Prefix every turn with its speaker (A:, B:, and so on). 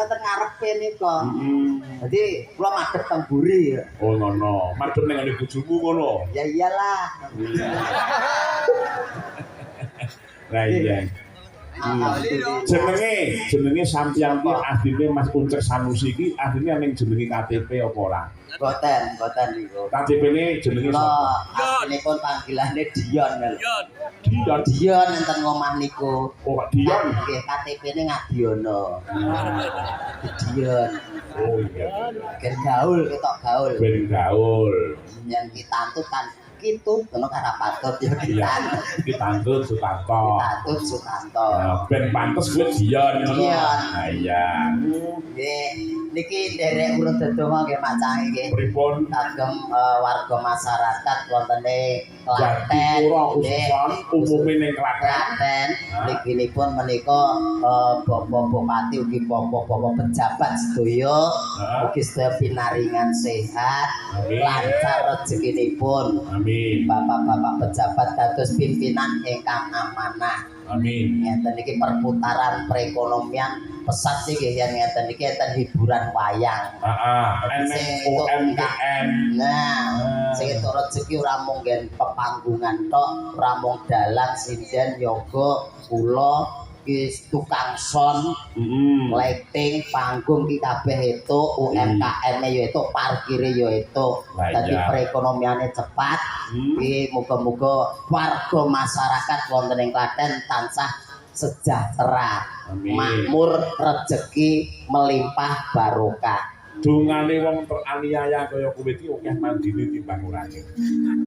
A: wonten ngarepe nika. Dadi kula madhep teng Buri.
B: Oh ngono. Madhep ning ngene bojomu ngono.
A: Ya iyalah.
B: Lah iya. Jenenge sampeyan ki asline Mas Uncek Sanusi ki asline ning jenenge KTP apa ora?
A: Boten niku.
B: KTP-ne jenenge sapa?
A: Aslinipun panggilane Dion.
B: Dion
A: enten ngomah niku.
B: Oh, Dion.
A: Nggih, KTP-ne Ngadiono. Dion.
B: Oh iya.
A: Ben gaul ketok gaul.
B: Ben gaul.
A: Yang kitantut kan kitut ngono karo patut ya kita.
B: Kitantut Sutanto.
A: Kitantut Sutanto.
B: Nah, ben pantes kuwi Dion ngono. Nah iya.
A: Nggih, niki nderek urut dedonga nggih macang nggih.
B: Pripun?
A: Kagem warga masyarakat wontene Klaten,
B: ususan umume ning
A: Klaten. Mliginipun menika Bapak Bupati ugi bapak-bapak pejabat sedaya ugi sedaya pinaringan sehat, lancar rezekinipun.
B: Amin.
A: Bapak-bapak pejabat dados pimpinan ingkang amanah.
B: Amin.
A: Ngeten iki perputaran perekonomian pesat iki yen ngeten iki enten hiburan wayang.
B: Heeh. UMKM.
A: Nah, sing itu rezeki ora mung nggen pepanggungan tok, ora mung dalan sinden yoga kula ki tukang son, lighting, panggung ki kabeh itu UMKM-e ya itu parkire ya itu. Dadi perekonomiane cepat. Iki muga-muga warga masyarakat wonten ing Klaten tansah sejahtera, makmur, rezeki melimpah barokah.
B: Dungane wong teraniaya kaya kowe iki akeh mandine timbang urane.